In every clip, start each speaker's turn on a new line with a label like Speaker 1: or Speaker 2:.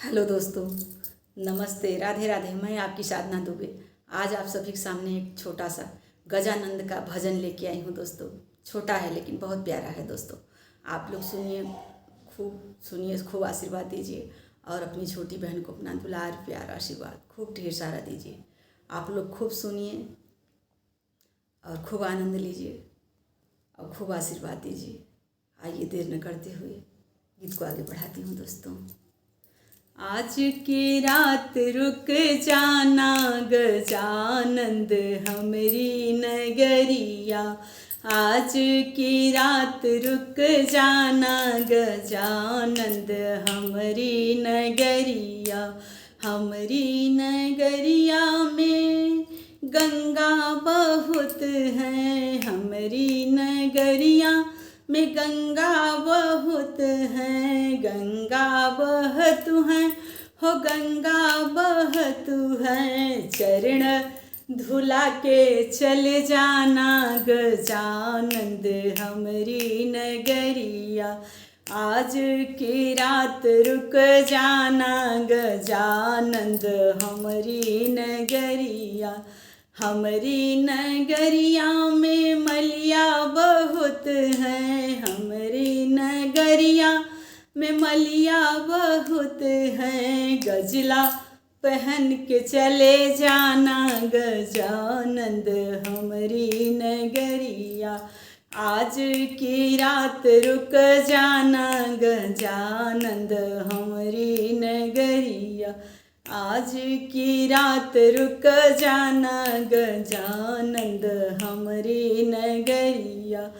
Speaker 1: Hello दोस्तों, नमस्ते, राधे राधे। मैं आपकी साधना दुबे आज आप सभी के सामने एक छोटा सा गजानंद का भजन लेके आई हूँ दोस्तों। छोटा है लेकिन बहुत प्यारा है दोस्तों। आप लोग सुनिए, खूब आशीर्वाद दीजिए और अपनी छोटी बहन को अपना दुलार प्यार आशीर्वाद खूब ढेर सारा दीजिए। आप लोग खूब सुनिए और खूब आनंद लीजिए और खूब आशीर्वाद दीजिए। आइए देर न करते हुए गीत को आगे बढ़ाती हूँ दोस्तों। आज की रात रुक जाना गजानंद हमरी नगरिया। आज की रात रुक जाना गजानंद हमरी नगरिया। हमरी नगरिया में गंगा बहुत है। हमरी नगरिया में गंगा बहुत है। गंगा बहतु है हो गंगा बहतु है। चरण धुला के चले जाना गजानंद हमरी नगरिया। आज की रात रुक जाना गजानंद हमरी नगरिया। हमरी नगरिया में मलिया बहुत है। हमरी नगरिया में मलिया बहुत है। गजला पहन के चले जाना गजानंद हमरी नगरिया। आज की रात रुक जाना गजानंद हमरी नगरिया। आज की रात रुक जाना गजानंद हमरी नगरिया।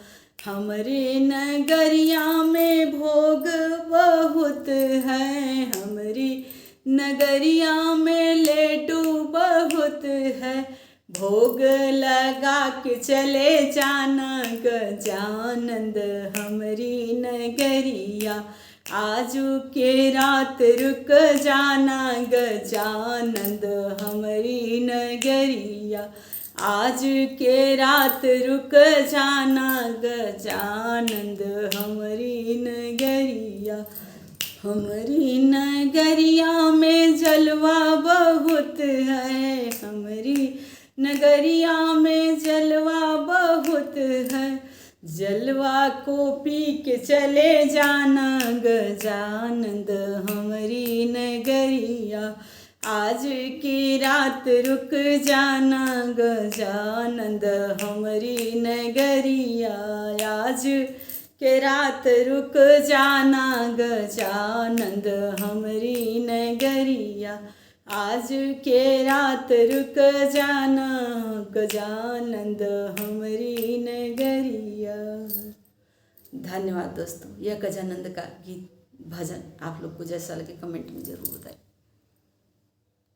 Speaker 1: हमरी नगरिया में भोग बहुत है। हमरी नगरिया में लेडू बहुत है। भोग लगा के चले जाना गजानंद हमरी नगरिया। आजू के रात रुक जाना गजानंद हमरी नगरिया। आज के रात रुक जाना गजानंद हमरी नगरिया। हमरी नगरिया में जलवा बहुत है। हमरी नगरिया में जलवा बहुत है। जलवा को पी के चले जाना गजानंद हमरी नगरिया। आज की रात रुक जाना गजानंद हमरी नगरिया। आज के रात रुक जाना गजानंद हमरी नगरिया। आज के रात रुक जाना गजानंद हमरी नगरिया। धन्यवाद दोस्तों। यह गजानंद का गीत भजन आप लोग को जैसा लगे कमेंट में ज़रूर बताएं।